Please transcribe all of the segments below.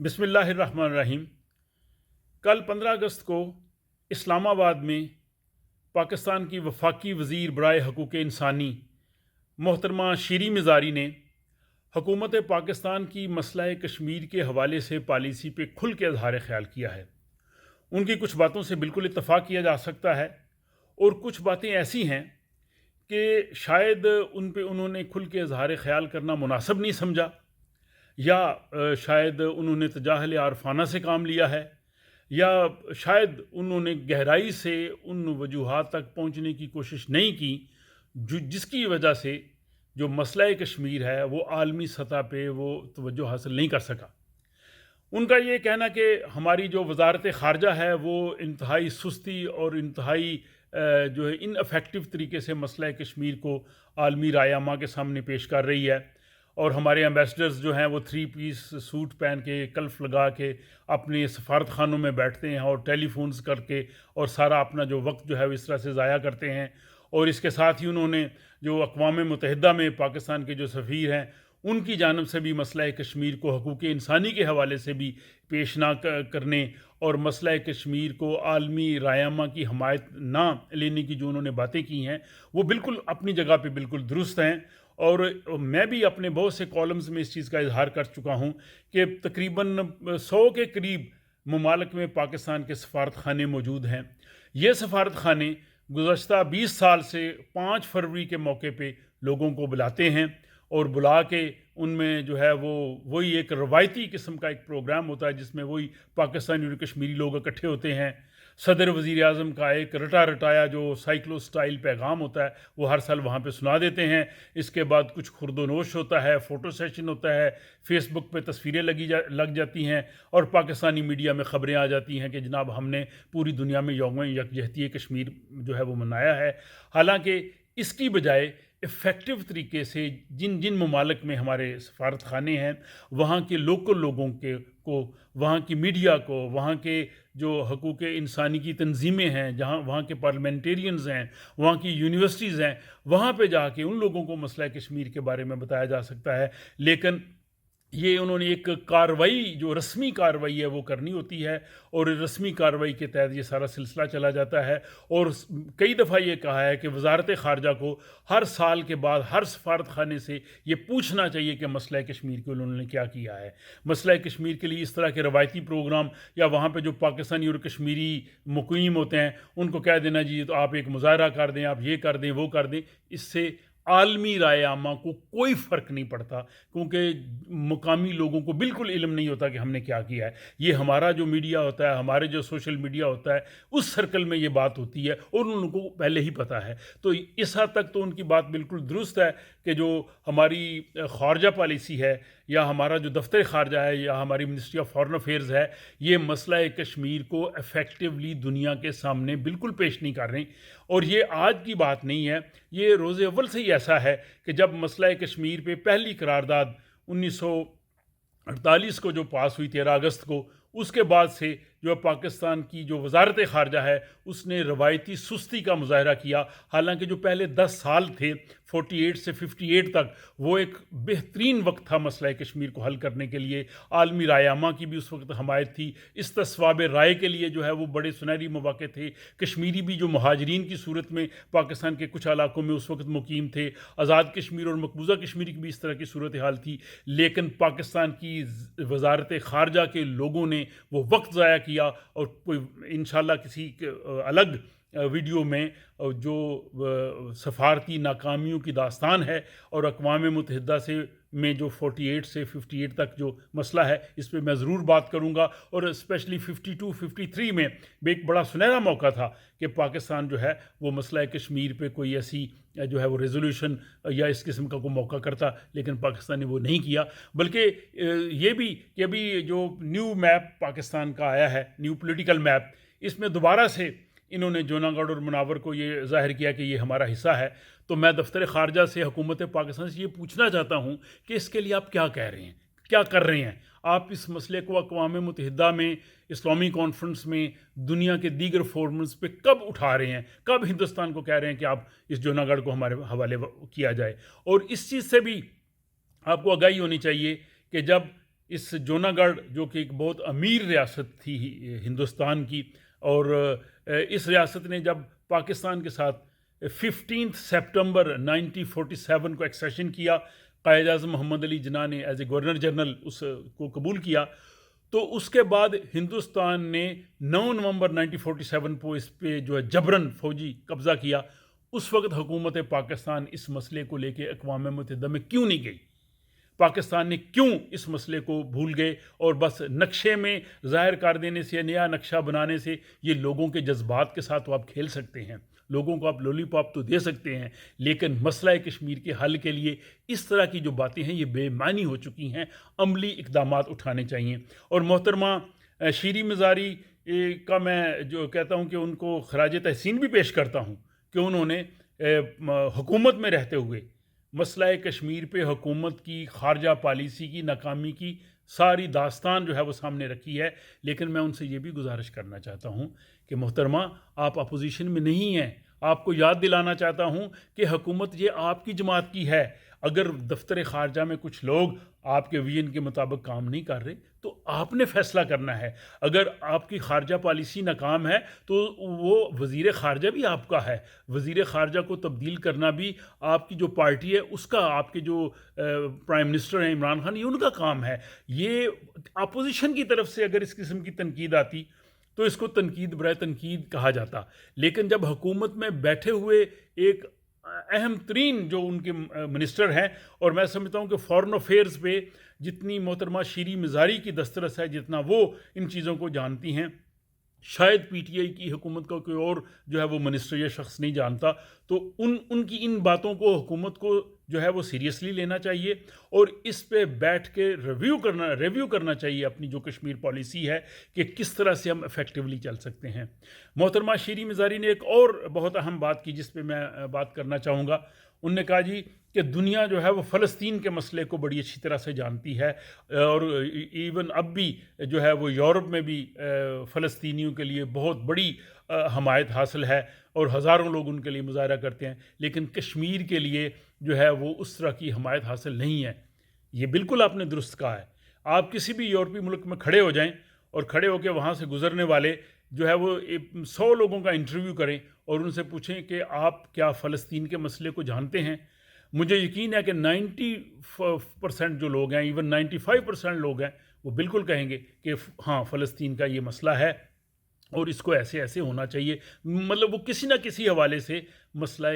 बिस्मिल्लाहिर्रहमानिर्रहीम। कल 15 अगस्त को इस्लामाबाद में पाकिस्तान की वफाकी वज़ीर बराए हकूक़ इंसानी मोहतरमा शीरी मिज़ारी ने हुकूमत पाकिस्तान की मसला कश्मीर के हवाले से पॉलिसी पे खुल के इज़हार ख़याल किया है। उनकी कुछ बातों से बिल्कुल इत्तफ़ाक़ किया जा सकता है और कुछ बातें ऐसी हैं कि शायद उन पे उन्होंने खुल के इज़हार ख़याल करना मुनासिब नहीं समझा, या शायद उन्होंने तजाहल आरफाना से काम लिया है, या शायद उन्होंने गहराई से उन वजूहात तक पहुँचने की कोशिश नहीं की जिसकी वजह से जो मसला कश्मीर है वो आलमी सतह पे वो तवज्जो हासिल नहीं कर सका। उनका ये कहना कि हमारी जो वजारत ख़ारजा है वो इंतहाई सुस्ती और इंतहाई जो है इनअफेक्टिव तरीके से मसला कश्मीर को आलमी रायामा के सामने पेश कर रही है, और हमारे एम्बेसडर्स जो हैं वो 3 पीस सूट पहन के कल्फ लगा के अपने सफारत खानों में बैठते हैं और टेलीफोन्स करके और सारा अपना जो वक्त जो है वो इस तरह से ज़ाया करते हैं। और इसके साथ ही उन्होंने जो अक़वाम मुत्तहिदा में पाकिस्तान के जो सफ़ीर हैं उनकी जानब से भी मसला कश्मीर को हकूक़ इंसानी के हवाले से भी पेश ना करने और मसला कश्मीर को आलमी रायामा की हमायत ना लेने की जो उन्होंने बातें की हैं वो बिल्कुल अपनी जगह पे बिल्कुल दुरुस्त हैं। और मैं भी अपने बहुत से कॉलम्स में इस चीज़ का इजहार कर चुका हूँ कि तकरीबन 100 के करीब ममालिक में पाकिस्तान के सफारत खाने मौजूद हैं। ये सफारत खाने गुज़श्ता 20 साल से 5 फरवरी के मौके पे लोगों को बुलाते हैं और बुला के उनमें जो है वो वही एक रवायती किस्म का एक प्रोग्राम होता है जिसमें वही पाकिस्तानी और कश्मीरी लोग इकट्ठे होते हैं। सदर वज़ीर आज़म का एक रटा रटाया जो साइक्लो स्टाइल पैगाम होता है वो हर साल वहाँ पे सुना देते हैं। इसके बाद कुछ खुर्दोनोश होता है, फ़ोटो सेशन होता है, फ़ेसबुक पे तस्वीरें लग जाती हैं और पाकिस्तानी मीडिया में ख़बरें आ जाती हैं कि जनाब हमने पूरी दुनिया में यौम यकजहती कश्मीर जो है वो मनाया है। हालाँकि इसकी बजाय इफ़ेक्टिव तरीके से जिन जिन ममालिक में हमारे सफारत खाने हैं वहाँ के लोकल लोगों को, वहाँ की मीडिया को, वहाँ के जो हकूक़ इंसानी की तंजीमें हैं, जहाँ वहाँ के पार्लियामेंटेरियंस हैं, वहाँ की यूनिवर्सिटीज़ हैं, वहाँ पे जाके उन लोगों को मसला कश्मीर के बारे में बताया जा सकता है। लेकिन ये उन्होंने एक कार्रवाई जो रस्मी कार्रवाई है वो करनी होती है और रस्मी कार्रवाई के तहत ये सारा सिलसिला चला जाता है। और कई दफ़ा ये कहा है कि वजारत ख़ारजा को हर साल के बाद हर सफारत खाने से ये पूछना चाहिए कि मसला कश्मीर के उन्होंने क्या किया है। मसला कश्मीर के लिए इस तरह के रवायती प्रोग्राम या वहाँ पे जो पाकिस्तानी और कश्मीरी मुक़ीम होते हैं उनको कह देना जी तो आप एक मुज़ाहरा कर दें, आप ये कर दें, वो कर दें, इससे आलमी राय आमा को कोई फ़र्क नहीं पड़ता क्योंकि मुकामी लोगों को बिल्कुल इल्म नहीं होता कि हमने क्या किया है। ये हमारा जो मीडिया होता है, हमारे जो सोशल मीडिया होता है, उस सर्कल में ये बात होती है और उनको पहले ही पता है। तो इस हद तक तो उनकी बात बिल्कुल दुरुस्त है कि जो हमारी ख़ारजा पॉलिसी है या हमारा जो दफ्तर ख़ारजा है या हमारी मिनिस्ट्री ऑफ फॉरेन अफेयर्स है, ये मसला कश्मीर को इफ़ेक्टिवली दुनिया के सामने बिल्कुल पेश नहीं कर रही। और ये आज की बात नहीं है, ये रोज़ अव्वल से ही ऐसा है कि जब मसला कश्मीर पे पहली करारदाद 1948 को जो पास हुई 13 अगस्त को, उसके बाद से जो पाकिस्तान की जो वजारत ख़ारजा है उसने रवायती सुस्ती का मुजाहरा किया। हालांकि जो पहले 10 साल थे 48 से 58 तक वो एक बेहतरीन वक्त था मसला कश्मीर को हल करने के लिए। आलमी रायामा की भी उस वक्त हमायत थी, इस्तिस्वाब राय के लिए जो है वो बड़े सुनहरी मौके थे। कश्मीरी भी जो महाजरीन की सूरत में पाकिस्तान के कुछ इलाकों में उस वक्त मुकीम थे, आज़ाद कश्मीर और मकबूजा कश्मीर की भी इस तरह की सूरत हाल थी। लेकिन पाकिस्तान की वजारत ख़ारजा के लोगों ने वो वक्त ज़ाया किया और कोई इंशाल्लाह किसी अलग वीडियो में जो सफारती नाकामियों की दास्तान है और अक़वाम मुत्तहिदा से में जो 48 से 58 तक जो मसला है इस पे मैं ज़रूर बात करूँगा। और स्पेशली 52-53 में एक बड़ा सुनहरा मौका था कि पाकिस्तान जो है वो मसला कश्मीर पे कोई ऐसी जो है वो रेजोल्यूशन या इस किस्म का कोई मौका करता, लेकिन पाकिस्तान ने वो नहीं किया। बल्कि ये भी कि अभी जो न्यू मैप पाकिस्तान का आया है, न्यू पॉलिटिकल मैप, इसमें दोबारा से इन्होंने जूनागढ़ और मुनावर को ये ज़ाहिर किया कि ये हमारा हिस्सा है। तो मैं दफ्तर ख़ारजा से, हुकूमत पाकिस्तान से ये पूछना चाहता हूँ कि इसके लिए आप क्या कह रहे हैं, क्या कर रहे हैं? आप इस मसले को अक़वाम मुत्तहिदा में, इस्लामी कॉन्फ्रेंस में, दुनिया के दीगर फोरम्स पे कब उठा रहे हैं? कब हिंदुस्तान को कह रहे हैं कि आप इस जूनागढ़ को हमारे हवाले किया जाए? और इस चीज़ से भी आपको आगाही होनी चाहिए कि जब इस जूनागढ़ जो कि एक बहुत अमीर रियासत थी हिंदुस्तान की, और इस रियासत ने जब पाकिस्तान के साथ 15 सितंबर 1947 को एक्सेशन किया, कायद आज़म मोहम्मद अली जिन्ना ने एज ए गवर्नर जनरल उसको कबूल किया, तो उसके बाद हिंदुस्तान ने 9 नवंबर 1947 को इस पे जो है जबरन फौजी कब्ज़ा किया। उस वक्त हुकूमत पाकिस्तान इस मसले को लेके अक़वाम मुत्तहिदा में क्यों नहीं गई? पाकिस्तान ने क्यों इस मसले को भूल गए और बस नक्शे में ज़ाहिर कर देने से, नया नक्शा बनाने से, ये लोगों के जज्बात के साथ तो आप खेल सकते हैं, लोगों को आप लॉलीपॉप तो दे सकते हैं, लेकिन मसला कश्मीर के हल के लिए इस तरह की जो बातें हैं ये बेमानी हो चुकी हैं, अमली इक़दामात उठाने चाहिए। और मोहतरमा शीरी मज़ारी का मैं जो कहता हूँ कि उनको खराज तहसीन भी पेश करता हूँ कि उन्होंने हुकूमत में रहते हुए मसला कश्मीर पे हुकूमत की खारजा पॉलिसी की नाकामी की सारी दास्तान जो है वो सामने रखी है। लेकिन मैं उनसे ये भी गुजारिश करना चाहता हूँ कि मोहतरमा आप अपोजिशन में नहीं हैं, आपको याद दिलाना चाहता हूँ कि हुकूमत ये आपकी जमात की है। अगर दफ्तर खारजा में कुछ लोग आपके विजन के मुताबिक काम नहीं कर रहे तो आपने फैसला करना है। अगर आपकी खारजा पॉलिसी नाकाम है तो वो वज़ीर खारजा भी आपका है, वज़ीर खारजा को तब्दील करना भी आपकी जो पार्टी है उसका, आपके जो प्राइम मिनिस्टर हैं इमरान खान, ये उनका काम है। ये अपोजिशन की तरफ से अगर इस किस्म की तनकीद आती तो इसको तनकीद बराए तनकीद कहा जाता, लेकिन जब हुकूमत में बैठे हुए एक अहम तरीन जो उनके मिनिस्टर हैं, और मैं समझता हूँ कि फॉरेन अफेयर्स पे जितनी मोहतरमा शीरी मज़ारी की दस्तरस है, जितना वो इन चीज़ों को जानती हैं, शायद पीटीआई की हुकूमत का कोई और जो है वो मिनिस्टर या शख्स नहीं जानता। तो उनकी इन बातों को हुकूमत को जो है वो सीरियसली लेना चाहिए और इस पे बैठ के रिव्यू करना चाहिए अपनी जो कश्मीर पॉलिसी है कि किस तरह से हम इफ़ेक्टिवली चल सकते हैं। मोहतरमा शीरी मज़ारी ने एक और बहुत अहम बात की जिस पे मैं बात करना चाहूँगा। उनने कहा जी कि दुनिया जो है वो फ़लस्तीन के मसले को बड़ी अच्छी तरह से जानती है, और इवन अब भी जो है वो यूरोप में भी फ़लस्तीनियों के लिए बहुत बड़ी हमायत हासिल है और हज़ारों लोग उनके लिए मुज़ाहरा करते हैं, लेकिन कश्मीर के लिए जो है वो उस तरह की हमायत हासिल नहीं है। ये बिल्कुल आपने दुरुस्त कहा है। आप किसी भी यूरोपीय मुल्क में खड़े हो जाएं और खड़े होकर वहाँ से गुज़रने वाले जो है वो 100 लोगों का इंटरव्यू करें और उनसे पूछें कि आप क्या फ़लस्तीन के मसले को जानते हैं। मुझे यकीन है कि 90% जो लोग हैं, इवन 95% लोग हैं, वो बिल्कुल कहेंगे कि हाँ, फ़लस्तीन का ये मसला है और इसको ऐसे ऐसे होना चाहिए। मतलब वो किसी ना किसी हवाले से मसला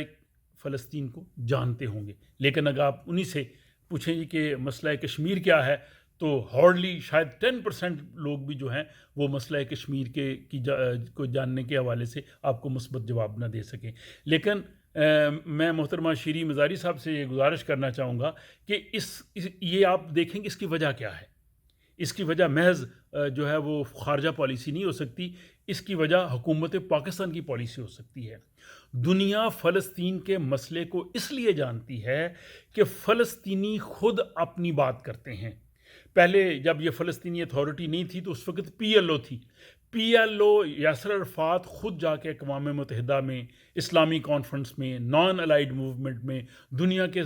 फ़लस्तीन को जानते होंगे। लेकिन अगर आप उन्हीं से पूछें जी कि मसला कश्मीर क्या है, तो हार्डली शायद 10% लोग भी जो हैं वो मसला कश्मीर को जानने के हवाले से आपको मुस्बत जवाब ना दे सकें। लेकिन मैं मोहतरमा शीरी मज़ारी साहब से ये गुजारिश करना चाहूँगा कि ये आप देखेंगे इसकी वजह क्या है। इसकी वजह महज जो है वो खारजा पॉलिसी नहीं हो सकती, इसकी वजह हुकूमत पाकिस्तान की पॉलिसी हो सकती है। दुनिया फ़लस्तीन के मसले को इसलिए जानती है कि फ़लस्तीनी खुद अपनी बात करते हैं। पहले जब ये फ़लस्तीनी अथॉरिटी नहीं थी तो उस वक्त PLO थी। PLO यासर अरफ़ात ख़ुद जाके अक़वाम मुत्तहिदा में, इस्लामी कॉन्फ्रेंस में, नॉन अलाइड मूवमेंट में, दुनिया के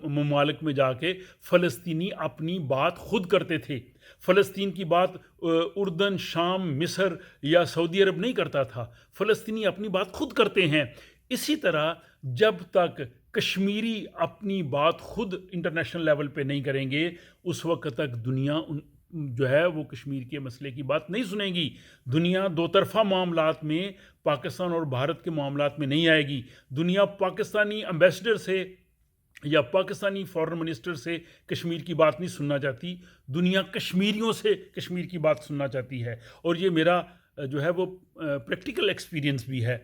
ममालिक में जाके फ़लस्तीनी अपनी बात ख़ुद करते थे। फ़लस्तीन की बात उर्दन, शाम, मिस्र या सऊदी अरब नहीं करता था, फ़लस्तीनी अपनी बात ख़ुद करते हैं। इसी तरह जब तक कश्मीरी अपनी बात खुद इंटरनेशनल लेवल पे नहीं करेंगे, उस वक्त तक दुनिया जो है वो कश्मीर के मसले की बात नहीं सुनेगी। दुनिया दो तरफ़ा मामलात में पाकिस्तान और भारत के मामलात में नहीं आएगी। दुनिया पाकिस्तानी एम्बेसडर से या पाकिस्तानी फॉरेन मिनिस्टर से कश्मीर की बात नहीं सुनना चाहती, दुनिया कश्मीरियों से कश्मीर की बात सुनना चाहती है। और ये मेरा जो है वो प्रैक्टिकल एक्सपीरियंस भी है।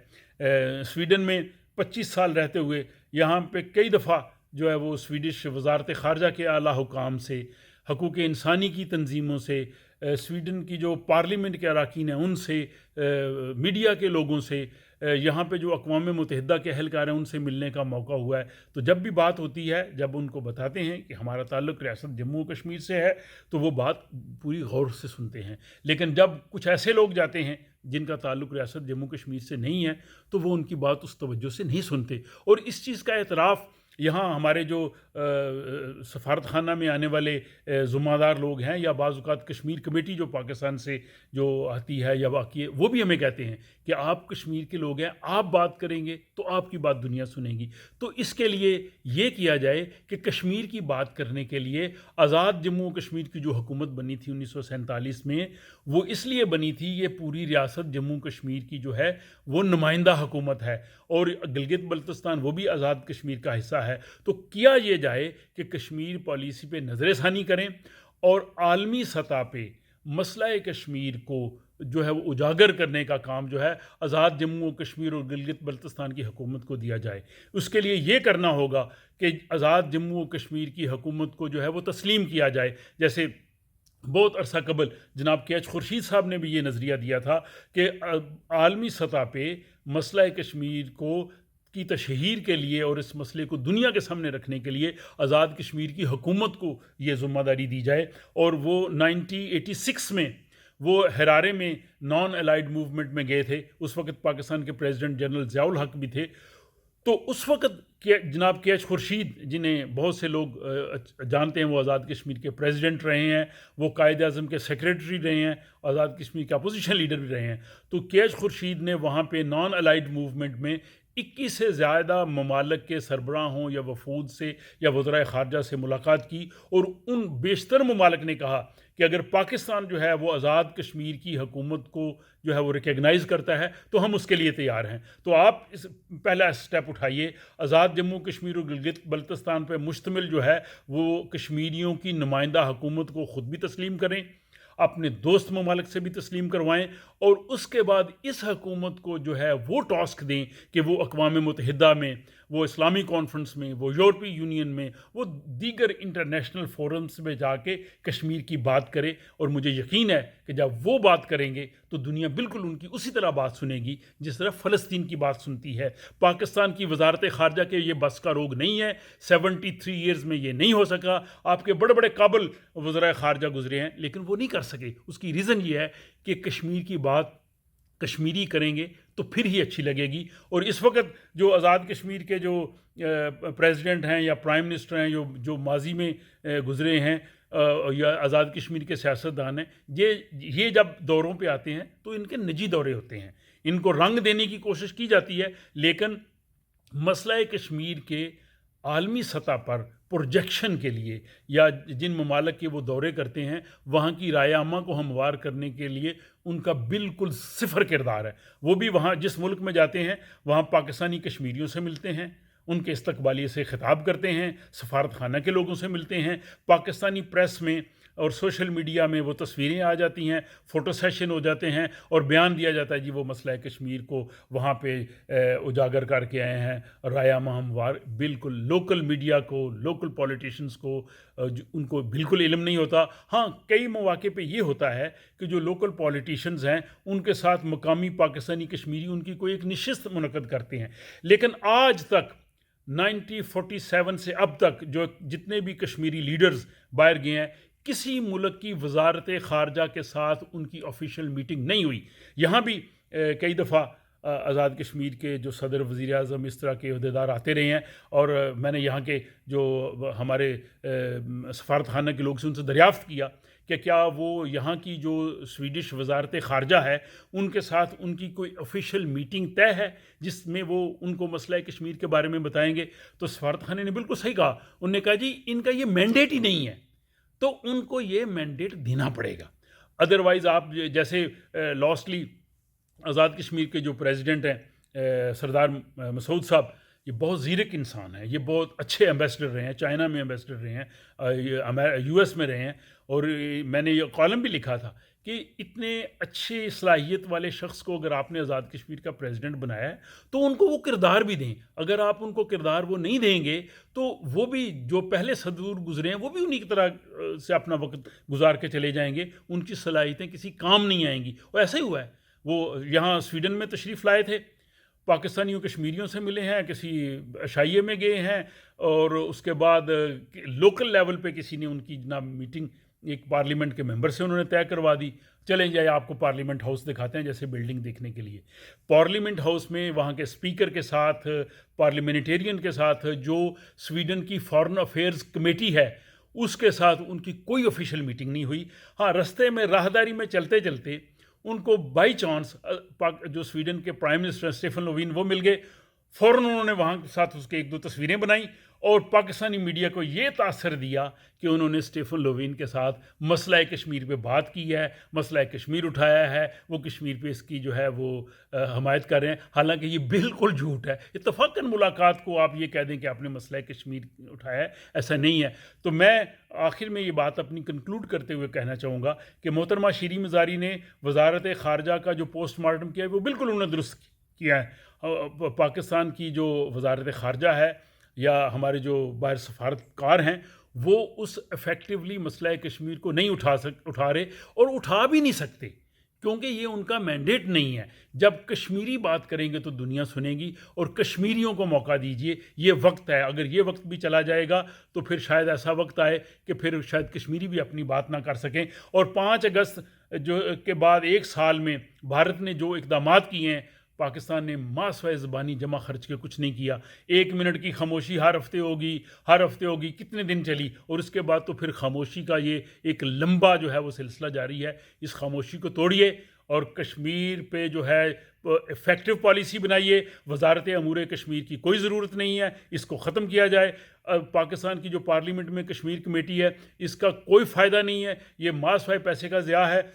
स्वीडन में 25 साल रहते हुए यहाँ पे कई दफ़ा जो है वो स्वीडिश वज़ारत ख़ारजा के आला हुकाम से, हकूक़ इंसानी की तंजीमों से, स्वीडन की जो पार्लियामेंट के अरकान हैं उनसे, मीडिया के लोगों से, यहाँ पे जो अक़वाम मुत्तहिदा के अहलकार हैं उनसे मिलने का मौका हुआ है। तो जब भी बात होती है, जब उनको बताते हैं कि हमारा ताल्लुक़ रियासत जम्मू कश्मीर से है, तो वो बात पूरी गौर से सुनते हैं। लेकिन जब कुछ ऐसे लोग जाते हैं जिनका ताल्लुक़ रियासत जम्मू कश्मीर से नहीं है, तो वो उनकी बात उस तवज्जो से नहीं सुनते। और इस चीज़ का एतराफ़ यहाँ हमारे जो सफारत खाना में आने वाले ज़िम्मेदार लोग हैं, या बाज़ औक़ात कश्मीर कमेटी जो पाकिस्तान से जो आती है या बाकी है, वो भी हमें कहते हैं कि आप कश्मीर के लोग हैं, आप बात करेंगे तो आपकी बात दुनिया सुनेगी। तो इसके लिए ये किया जाए कि कश्मीर की बात करने के लिए आज़ाद जम्मू और कश्मीर की जो हुकूमत बनी थी 1947 में, वो इसलिए बनी थी, ये पूरी रियासत जम्मू कश्मीर की जो है वो नुमाइंदा हुकूमत है, और गिलगित बल्तिस्तान वो भी आज़ाद कश्मीर का हिस्सा है। तो किया ये जाए कि कश्मीर पॉलिसी पे नज़र-ए-षानी करें और आलमी सतह पे मसला कश्मीर को जो है वो उजागर करने का काम जो है आज़ाद जम्मू और कश्मीर और गिलगित बल्तिस्तान की हुकूमत को दिया जाए। उसके लिए ये करना होगा कि आज़ाद जम्मू और कश्मीर की हुकूमत को जो है वो तस्लीम किया जाए। जैसे बहुत अरसा कबल जनाब के एच खुर्शीद साहब ने भी ये नज़रिया दिया था कि आलमी सतह पे मसला कश्मीर को की तशहीर के लिए और इस मसले को दुनिया के सामने रखने के लिए आज़ाद कश्मीर की हुकूमत को ये ज़िम्मेदारी दी जाए। और वो 1986 में वो हरारे में नॉन अलाइड मूवमेंट में गए थे। उस वक़्त पाकिस्तान के प्रेसिडेंट जनरल ज़ियाउल हक भी थे। तो उस वक़्त के जनाब के एच खुर्शीद, जिन्हें बहुत से लोग जानते हैं, वो आज़ाद कश्मीर के प्रेसिडेंट रहे हैं, वो कायद आज़म के सेक्रेटरी रहे हैं, आज़ाद कश्मीर के अपोजिशन लीडर भी रहे हैं। तो के एच खुर्शीद ने वहाँ पे नॉन अलाइड मूवमेंट में 21 से ज़्यादा ममालिक के सरबराहों या वफूद से या वज़राए ख़ारजा से मुलाकात की, और उन बेशतर ममालिक ने कहा कि अगर पाकिस्तान जो है वो आज़ाद कश्मीर की हुकूमत को जो है वो रिकग्नाइज़ करता है तो हम उसके लिए तैयार हैं। तो आप इस पहला स्टेप उठाइए, आज़ाद जम्मू कश्मीर और गिलगित बल्तिस्तान पर मुश्तमिल जो है वो कश्मीरियों की नुमाइंदा हुकूमत को ख़ुद भी तस्लीम करें, अपने दोस्त ममालिक से भी तस्लीम करवाएं, और उसके बाद इस हुकूमत को जो है वो टास्क दें कि वो अक़वाम मुत्तहिदा में, वो इस्लामी कॉन्फ्रेंस में, वो यूरोपीय यूनियन में, वो दीगर इंटरनेशनल फोरम्स में जाके कश्मीर की बात करे। और मुझे यकीन है कि जब वो बात करेंगे तो दुनिया बिल्कुल उनकी उसी तरह बात सुनेगी जिस तरह फ़लस्तीन की बात सुनती है। पाकिस्तान की वजारत ख़ारजा के ये बस का रोग नहीं है, 73 ईयर्स में ये नहीं हो सका। आपके बड़े बड़े काबिल वज़राए ख़ारजा गुजरे हैं लेकिन वो नहीं कर सके। उसकी रीज़न ये है कि कश्मीर की बात कश्मीरी करेंगे तो फिर ही अच्छी लगेगी। और इस वक्त जो आज़ाद कश्मीर के जो प्रेसिडेंट हैं या प्राइम मिनिस्टर हैं जो माजी में गुजरे हैं, या आज़ाद कश्मीर के सियासतदान हैं, ये जब दौरों पे आते हैं तो इनके निजी दौरे होते हैं, इनको रंग देने की कोशिश की जाती है, लेकिन मसला कश्मीर के आलमी सतह पर प्रोजेक्शन के लिए या जिन ममालिक के वो दौरे करते हैं वहाँ की राय आमा को हमवार करने के लिए उनका बिल्कुल सिफर किरदार है। वो भी वहाँ जिस मुल्क में जाते हैं वहाँ पाकिस्तानी कश्मीरियों से मिलते हैं, उनके इस्तकबालिये से खिताब करते हैं, सफारत खाना के लोगों से मिलते हैं, पाकिस्तानी प्रेस में और सोशल मीडिया में वो तस्वीरें आ जाती हैं, फ़ोटो सेशन हो जाते हैं और बयान दिया जाता है जी वो मसला कश्मीर को वहाँ पे उजागर करके आए हैं, रायामा हमवार। बिल्कुल लोकल मीडिया को, लोकल पॉलिटिशियंस को उनको बिल्कुल इल्म नहीं होता। हाँ, कई मौके पे ये होता है कि जो लोकल पॉलिटिशियंस हैं उनके साथ मकामी पाकिस्तानी कश्मीरी उनकी कोई एक नशिस्त मुनक़्क़द करते हैं, लेकिन आज तक 1947 से अब तक जो जितने भी कश्मीरी लीडर्स बाहर गए हैं, किसी मुल्क की वजारत ख़ारजा के साथ उनकी ऑफिशियल मीटिंग नहीं हुई। यहाँ भी कई दफ़ा आज़ाद कश्मीर के जो सदर वज़ीर आज़म इस तरह के अहदेदार आते रहे हैं, और मैंने यहाँ के जो हमारे सफारत खाना के लोग से उनसे दरियाफ़्त किया कि क्या वो यहाँ की जो स्वीडिश वजारत ख़ारजा है उनके साथ उनकी कोई ऑफिशियल मीटिंग तय है जिसमें वो उनको मसला कश्मीर के बारे में बताएंगे। तो सफारत खाने ने बिल्कुल सही कहा, उन्होंने कहा जी इनका ये मैंडेट ही नहीं है, तो उनको ये मैंडेट देना पड़ेगा। अदरवाइज़ आप जैसे लॉस्टली आज़ाद कश्मीर के जो प्रेसिडेंट हैं सरदार मसूद साहब, ये बहुत ज़ीरक इंसान है, ये बहुत अच्छे एम्बेसडर रहे हैं, चाइना में एम्बेसडर रहे हैं, यूएस में रहे हैं, और मैंने ये कॉलम भी लिखा था कि इतने अच्छे सलाहियत वाले शख्स को अगर आपने आज़ाद कश्मीर का प्रेसिडेंट बनाया है तो उनको वो किरदार भी दें। अगर आप उनको किरदार वो नहीं देंगे तो वो भी जो पहले सदूर गुजरे हैं वो भी उन्हीं की तरह से अपना वक्त गुजार के चले जाएंगे, उनकी सलाहियतें किसी काम नहीं आएंगी। और ऐसा ही हुआ है, वो यहाँ स्वीडन में तशरीफ़ लाए थे, पाकिस्तानियों कश्मीरियों से मिले हैं, किसी अशाइये में गए हैं, और उसके बाद लोकल लेवल पे किसी ने उनकी जनाब मीटिंग एक पार्लियामेंट के मेंबर से उन्होंने तय करवा दी। चलें जाए आपको पार्लियामेंट हाउस दिखाते हैं, जैसे बिल्डिंग देखने के लिए। पार्लियामेंट हाउस में वहाँ के स्पीकर के साथ, पार्लियामेंटेरियन के साथ, जो स्वीडन की फॉरेन अफेयर्स कमेटी है उसके साथ उनकी कोई ऑफिशियल मीटिंग नहीं हुई। हाँ, रास्ते में राहदारी में चलते चलते उनको बाई चांस जो स्वीडन के प्राइम मिनिस्टर स्टीफन लोवीन वो मिल गए। फ़ौरन उन्होंने वहाँ के साथ उसके एक दो तस्वीरें बनाई और पाकिस्तानी मीडिया को ये तासर दिया कि उन्होंने स्टीफन लोवीन के साथ मसला कश्मीर पे बात की है, मसला कश्मीर उठाया है, वो कश्मीर पे इसकी जो है वो हमायत कर रहे हैं। हालांकि ये बिल्कुल झूठ है। इत्तफ़ाक़न मुलाकात को आप ये कह दें कि आपने मसला कश्मीर उठाया है, ऐसा नहीं है। तो मैं आखिर में ये बात अपनी कंक्लूड करते हुए कहना चाहूँगा कि मोहतरमा शीरी मज़ारी ने वज़ारत ख़ारजा का जो पोस्टमार्टम किया है वो बिल्कुल उन्होंने दुरुस्त किया है। पाकिस्तान की जो वज़ारत ख़ारजा है या हमारे जो बाहर सफारतकार हैं वो उस इफ़ेक्टिवली मसला कश्मीर को नहीं उठा रहे और उठा भी नहीं सकते, क्योंकि ये उनका मैंडेट नहीं है। जब कश्मीरी बात करेंगे तो दुनिया सुनेगी और कश्मीरियों को मौका दीजिए। ये वक्त है, अगर ये वक्त भी चला जाएगा तो फिर शायद ऐसा वक्त आए कि फिर शायद कश्मीरी भी अपनी बात ना कर सकें। और 5 अगस्त जो के बाद 1 साल में भारत ने जो इक़दामात किए हैं, पाकिस्तान ने मासवाए ज़बानी जमा खर्च के कुछ नहीं किया। 1 मिनट की खामोशी हर हफ्ते होगी, कितने दिन चली और उसके बाद तो फिर खामोशी का ये एक लंबा जो है वो सिलसिला जारी है। इस खामोशी को तोड़िए और कश्मीर पे जो है इफ़ेक्टिव पॉलिसी बनाइए। वज़ारत अमूर कश्मीर की कोई ज़रूरत नहीं है, इसको ख़त्म किया जाए। पाकिस्तान की जो पार्लियामेंट में कश्मीर कमेटी है इसका कोई फ़ायदा नहीं है, ये मासवाए पैसे का ज़िया है।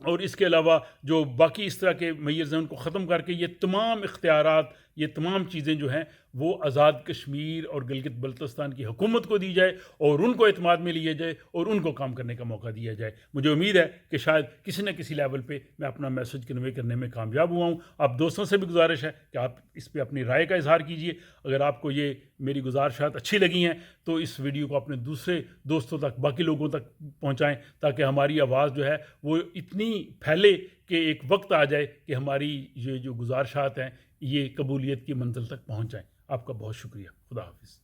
और इसके अलावा जो बाकी इस तरह के मेयर्स हैं उनको ख़त्म करके ये तमाम इख्तियारात, ये तमाम चीज़ें जो हैं वो आज़ाद कश्मीर और गिलगित बल्तिस्तान की हुकूमत को दी जाए और उनको एतमाद में लिया जाए और उनको काम करने का मौका दिया जाए। मुझे उम्मीद है कि शायद किसी न किसी लेवल पे मैं अपना मैसेज कन्वे करने में कामयाब हुआ हूँ। आप दोस्तों से भी गुजारिश है कि आप इस पर अपनी राय का इजहार कीजिए। अगर आपको ये मेरी गुजारिशात अच्छी लगी हैं तो इस वीडियो को अपने दूसरे दोस्तों तक, बाकी लोगों तक पहुँचाएँ, ताकि हमारी आवाज़ जो है वो इतनी फैले कि एक वक्त आ जाए कि हमारी ये जो गुजारिशात हैं ये कबूलियत की मंजिल तक पहुँच जाएँ। आपका बहुत शुक्रिया। खुदा हाफ़िज़।